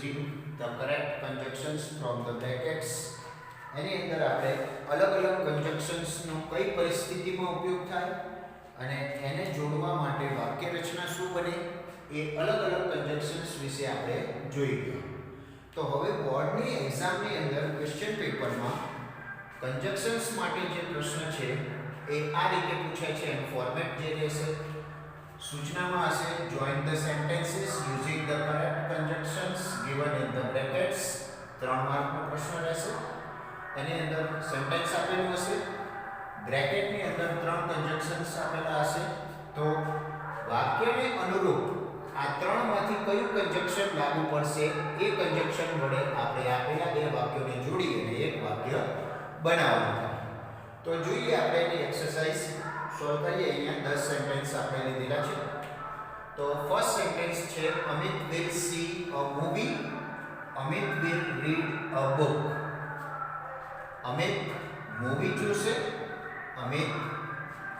using the correct conjunctions from the brackets. એની અંદર આપણે અલગ અલગ conjunctionsનો કઈ પરિસ્થિતિમાં ઉપયોગ થાય અને એને જોડવા માટે વાક્ય રચના શું બને એ અલગ અલગ conjunctions વિશે આપણે જોઈએ. તો હવે બોર્ડની એક્ઝામની અંદર ક્વેશ્ચન પેપરમાં conjunctions માટે જે પ્રશ્ન છે એ આ રીતે પૂછાય છે. એનું ફોર્મેટ જે રહેશે સૂચનામાં હશે join the sentences using the correct conjunctions given in the brackets. 3 માર્કનો પ્રશ્ન રહેશે. એની અંદર સેન્ટેન્સ આપેલું હશે, બ્રેકેટની અંદર 3 conjunctions આપેલા હશે. તો વાક્યને અનુરૂપ આ 3 માંથી કયું conjunction લાગુ પડશે એ conjunction વડે આપણે આપેલા બે વાક્યોને જોડી અને એક વાક્ય બનાવવાનું થાય. તો જોઈએ આપણે એની એક્સરસાઇઝ સોલ્વ કરીએ. અહીંયા 10 સેન્ટેન્સ આપણે લીધેલા છે. તો ફર્સ્ટ સેન્ટેન્સ છે Amit will see a movie, Amit will read a book. Amit movie જોશે, અમિત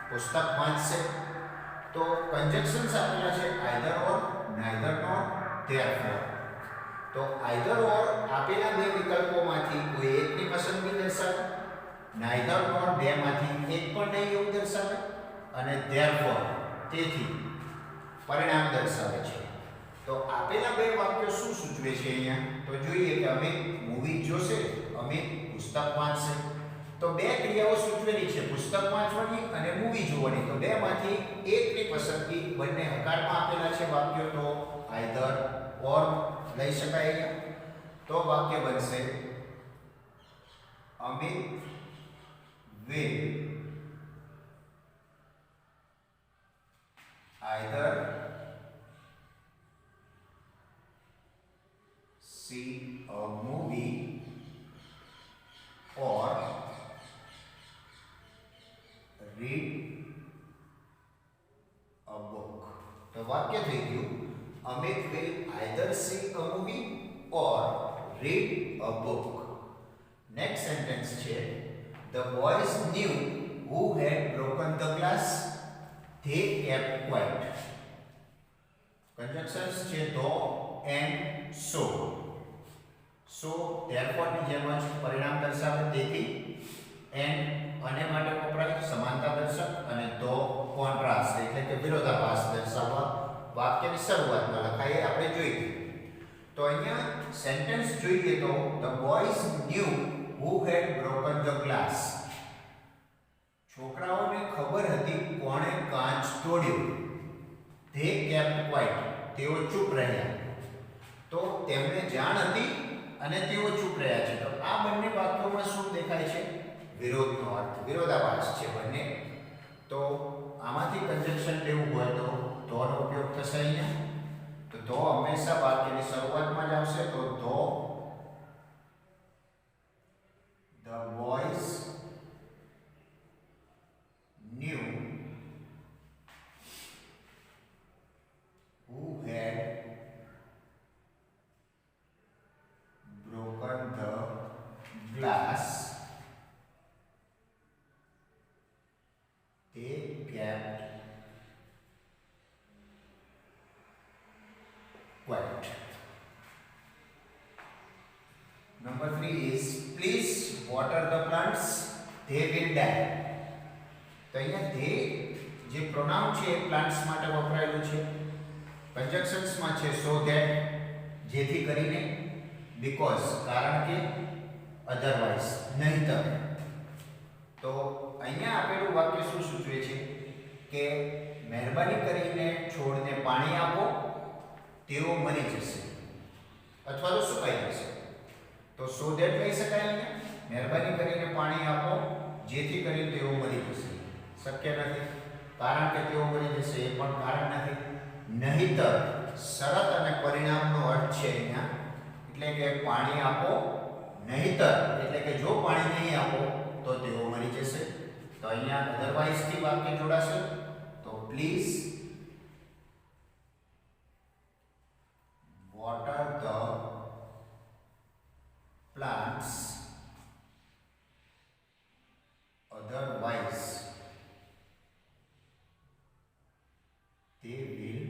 પુસ્તક વાંચશે. તો conjunctions આપેલા છે either or, neither nor, therefore. તો either or આપેલા બે વિકલ્પોમાંથી કોઈ એકની પસંદગી દર્શાવે, neither nor બે માંથી એક પણ નહીં એવું દર્શાવે, અને therefore તેથી પરિણામ દર્શાવે છે. તો આપેલા બે વાક્યો શું સૂચવે છે અહીંયા? તો જોઈએ કે અમિત મૂવી જોશે, અમિત પુસ્તક વાંચશે. તો બે ક્રિયાઓ સૂચવેલી છે, પુસ્તક વાંચવાની અને મૂવી જોવાની. તો બે માંથી એકની પસંદગી, બંને હકારમાં આપેલા છે વાક્યો, તો either or લઈ શકાય અહીંયા. તો વાક્ય બનશે Amit will either see a movie or read a book. તો વાક્ય થઈ ગયું Amit will either see a movie or read a book. Next sentence છે the boys knew who had broken the glass, they kept quiet. Conjunctions છે though and so. So therefore ની જેમ જ પરિણામ દર્શાવે તેથી, and અને માટે વપરાય સમાનતા દર્શક, અને though કોન્ટ્રાસ્ટ એટલે કે વિરોધાભાસ દર્શાવવા વાક્યની શરૂઆતમાં લખાય આપણે જોઈએ. તો અહીંયા સેન્ટેન્સ જોઈએ તો the boys knew who had broken the glass. છોકરાઓને ખબર હતી કોણે કાચ તોડ્યો. they kept quiet તેઓ ચૂપ રહ્યા. તો તેમને જાણ હતી અને તેઓ ચૂપ રહ્યા છે. તો આ બંને વાક્યોમાં શું દેખાય છે? વિરોધનો અર્થ, વિરોધાભાસ છે બંને. તો આમાંથી કંજક્શન લેવું હોય તો ધોનો ઉપયોગ થશે અહીંયા. તો ધો હંમેશા વાક્યની શરૂઆતમાં જ આવશે. તો ધો the boys knew who had broken the glass, they kept quiet. Number 3 is please water the plants, they will die. તો અહીંયા they જે પ્રોનાઉન છે એ પ્લાન્ટ્સ માટે વપરાયેલું છે. કંજક્શન્સમાં છે so that જેથી કરીને, because કારણ કે, otherwise નહીંતર. તો અહીંયા આપેલું વાક્ય શું સૂચવે છે કે મહેરબાની કરીને છોડને પાણી આપો, તેઓ મરી જશે અથવા તો સુકાઈ જશે. તો so that લઈ શકાય અહીંયા. મહેરબાની કરીને પાણી આપો જેથી કરીને તેઓ મરી જશે. શક્ય નથી, કારણ કે તેઓ મરી જશે એ પણ કારણ નથી. નહીંતર શરત અને પરિણામનો અર્થ છે અહીંયા. એટલે કે પાણી આપો, નહીંતર એટલે કે જો પાણી નહીં આપો તો તેઓ મરી જશે. તો અહીંયા અધરવાઇઝ થી વાક્ય જોડાશે. તો please water the plants, otherwise they will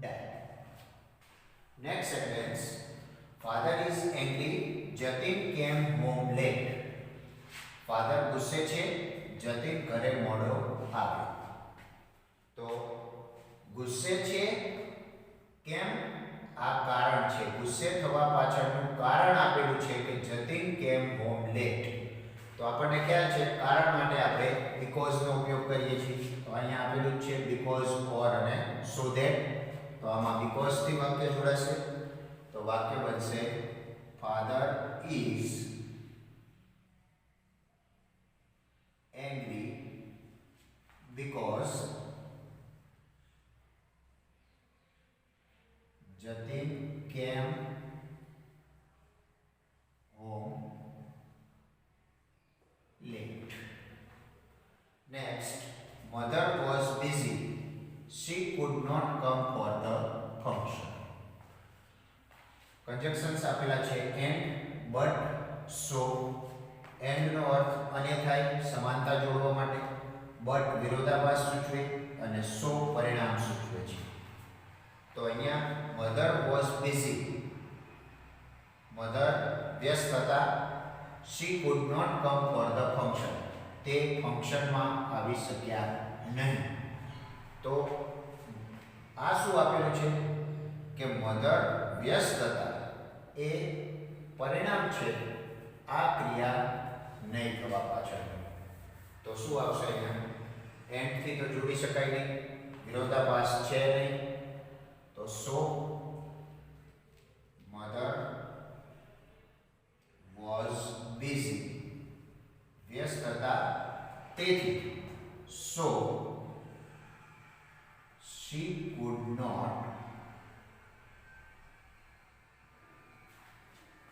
die. Next sentence, father is angry, Jatin came home late. Father ગુસ્સે છે, જતીન ઘરે મોડો આવ્યો. તો ગુસ્સે છે કેમ, આ કારણ છે. ગુસ્સે થવા પાછળનું કારણ આપેલું છે કે જતીન કેમ હોમ લેટ. તો આપણને ખ્યાલ છે કારણ માટે આપણે બીકોઝ નો ઉપયોગ કરીએ છીએ. તો અહીંયા આપેલું છે બીકોઝ, ઓર અને સો ધેટ. તો આમાં બીકોઝ થી વાક્ય જોડાશે. તો વાક્ય બનશે father is angry because Jatin came home late. Next, mother was busy. She could not come for the function. Conjunctions આપેલા છે and, but, so. એન્ડ નો અર્થ અને થાય, સમાનતા જોડવા માટે. બટ વિરોધાભાસ સૂચવે અને સો પરિણામ સૂચવે છે. તો અહીંયા મધર વોઝ બિઝી, મધર વ્યસ્ત હતા. She could not come for the function, તે ફંક્શનમાં આવી શક્યા નહીં. તો આ શું આપેલું છે કે મધર વ્યસ્ત હતા એ પરિણામ છે આ ક્રિયા નહીં થવા પાછળ. તો શું આવશે અહીંયા? એન્ડ થી તો જોડી શકાય નહીં, વિરોધાભાસ છે નહીં. તો સો મધર વોઝ બિઝી, વ્યસ્ત હતા તેથી. So she could not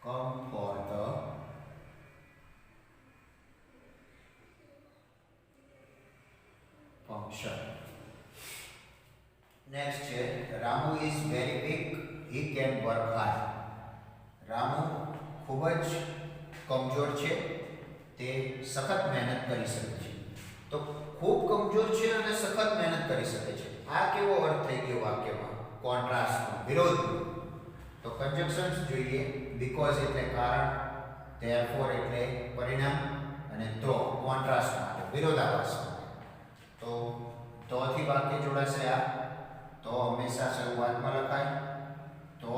come for the function. Next છે Ramu is very weak, he can work hard. Ramu ખૂબ જ કમજોર છે, તે સખત મહેનત કરી શકે છે. તો ખૂબ કમજોર છે અને સખત મહેનત કરી શકે છે. આ કેવો અર્થ થઈ ગયો વાક્યમાં? કોન્ટ્રાસ્ટ, વિરોધ. તો કન્જંક્શન્સ જોઈએ. બીકોઝ એટલે કારણ, ધેરફોર એટલે પરિણામ, અને તો કોન્ટ્રાસ્ટ માટે, વિરોધાભાસ. તો થી વાક્ય જોડાશે આ. તો હંમેશા શરૂઆતમાં લખાય. તો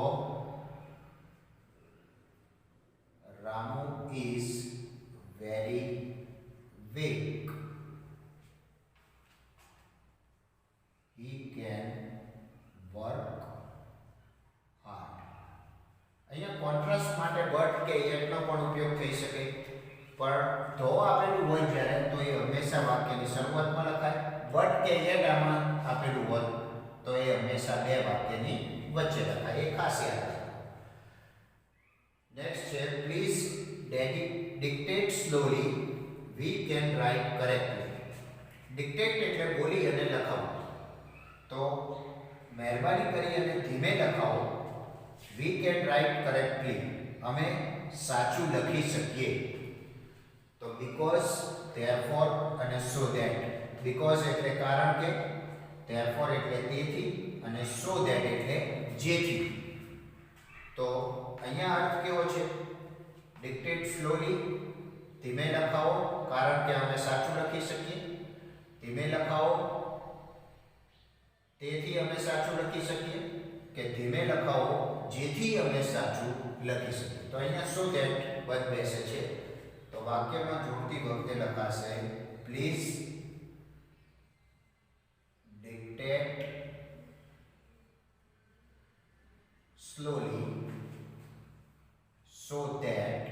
Ramu is very weak, he can work hard. અહીંયા કોન્ટ્રાસ્ટ માટે બટ કે યટ નો પણ ઉપયોગ થઈ શકે, પણ ધો આપેલું હોય જ્યારે તો એ હંમેશા વાક્યની શરૂઆતમાં લખાય. બટ કે યટ આમાં આપેલું હોય તો એ હંમેશા બે વાક્યની વચ્ચે લખાય. એ ખાસ યાદ રાખો. નેક્સ્ટ છે please dictate slowly, we can write correctly. Dictate એટલે બોલી અને લખાવો. તો મહેરબાની કરી અને ધીમે લખાવો. વી કેન રાઇટ કરેક્ટલી, અમે સાચું લખી શકીએ. તો બીકોઝ, ધેરફોર અને સો ધેટ. બીકોઝ એટલે કારણ કે, ધેરફોર એટલે તેથી, અને સો ધેટ એટલે જેથી. તો અહીંયા અર્થ કેવો છે? ડિક્ટેટ સ્લોલી, ધીમે લખાવો કારણ કે અમે સાચું લખી શકીએ. ધીમે લખાવો તેથી અમે સાચું લખી શકીએ, કે ધીમે લખાવો જેથી અમે સાચું લખી શકીએ. તો અહીંયા સો ધેટ બદ બેસે છે. તો વાક્યમાં જોડતી વખતે લખાશે please dictate slowly so that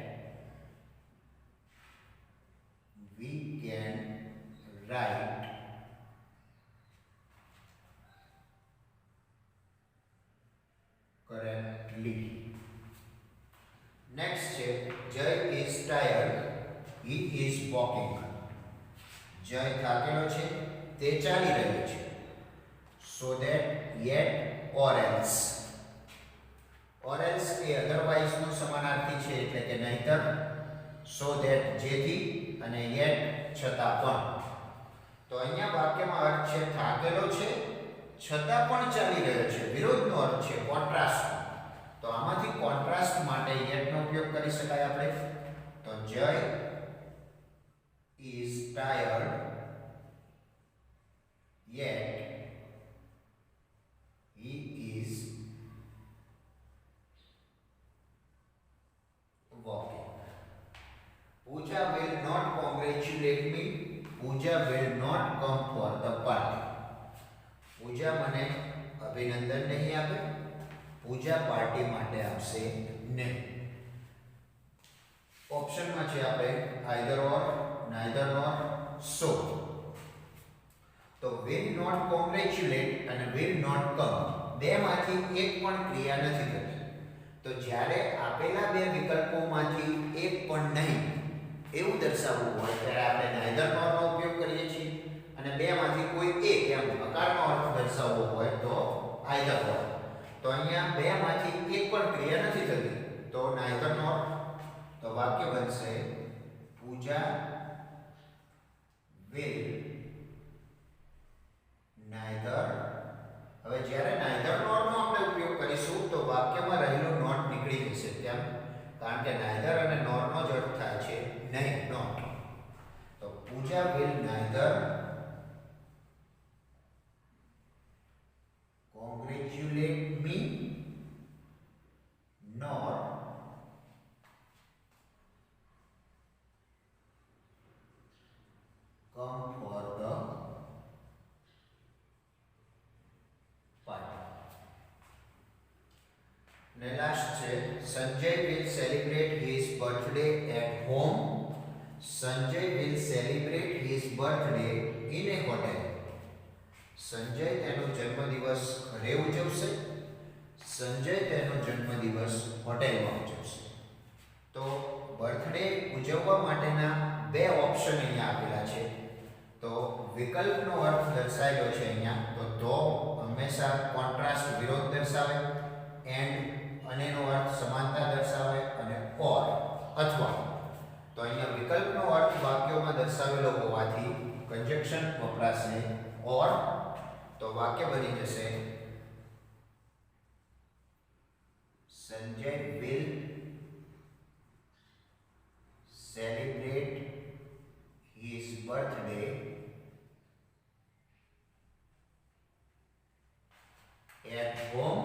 we can write correctly. Next છે Jay is tired, he is walking. જય થાકેલો છે, તે ચાલી રહ્યો છે. So that, yet, or else. Or else A otherwise નો સમાનાર્થી છે, એટલે કે નહીતર. So that જેથી, અને yet છતાં પણ. તો અહીંયા વાક્યમાં અર્થ છે થાકેલો છે છતાં પણ ચાલી રહ્યો છે. વિરોધનો અર્થ છે, contrast. Pooja will not come for the party. Pooja મને અભિનંદન નહીં આપે, પૂજા પાર્ટી માટે આવશે નહીં. ઓપ્શનમાં છે આપણે આઈધર ઓર, નાઈધર નોર, સો. તો will not congratulate અને will not come બેમાંથી એક પણ ક્રિયા નથી થતી. તો જ્યારે આપેલા બે વિકલ્પોમાંથી એક પણ નહીં એવું દર્શાવવું હોય ત્યારે આપણે નાઈધર નોર નો ઉપયોગ કરીએ છીએ, અને બેમાંથી કોઈ એક એમ અકારનો અર્થ દર્શાવવો હોય તો આઈધર નોર. તો અહીંયા બેમાંથી એક પણ ક્રિયા નથી થતી તો નાઈધર નોર. તો વાક્ય બનશે પૂજા will neither. હવે જ્યારે નાઈધર નોર નો આપણે ઉપયોગ કરીશું તો વાક્યમાં રહેલો નોટ નીકળી જશે. કેમ? કારણ કે નાઈધર અને નોર નો જ અર્થ થાય છે નહીં, નોટ. તો પૂજા will neither congratulate me nor come for the party. ને લાસ્ટ છે Sanjay will celebrate his birthday at home. Sanjay will celebrate his birthday in a hotel. Sanjay તેનો જન્મદિવસ ઘરે ઉજવશે, સંજય તેનો જન્મદિવસ હોટેલમાં ઉજવશે. તો બર્થડે ઉજવવા માટેના બે ઓપ્શન અહીંયા આપેલા છે. તો વિકલ્પનો અર્થ દર્શાવેલો છે અહીંયા. તો હંમેશા કોન્ટ્રાસ્ટ વિરોધ દર્શાવે, એન્ડ અનેનો અર્થ સમાનતા દર્શાવે, અને ઓર અથવા. તો અહીંયા વિકલ્પનો અર્થ વાક્યોમાં દર્શાવેલો હોવાથી કંજક્શન વપરાશે ઓર. તો વાક્ય બની જશે Sanjay will celebrate his birthday at home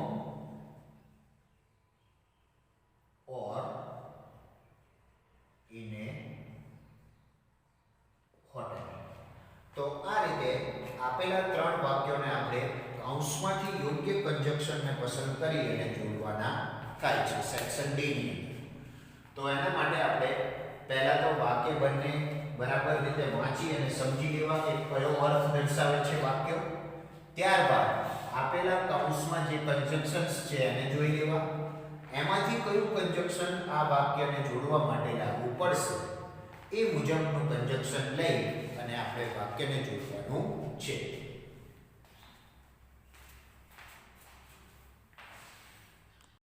or in a hotel. તો આ રીતે આપેલા ત્રણ વાક્યોને આપણે કૌંસમાંથી યોગ્ય કંજક્શનને પસંદ કરી અને જોડવાના થાય છે સેક્શન ડી ની. તો એના માટે આપણે પહેલા તો વાક્ય બંને બરાબર રીતે વાંચી અને સમજી લેવા કે કયો અર્થ દર્શાવે છે વાક્ય. ત્યારબાદ આપેલા કૌંસમાં જે કંજક્શન્સ છે એને જોઈ લેવા, એમાંથી કયું કંજક્શન આ વાક્યને જોડવા માટે લાગુ પડશે એ મુજબનું કંજક્શન લઈ અને આપણે વાક્યને જોડવાનું છે.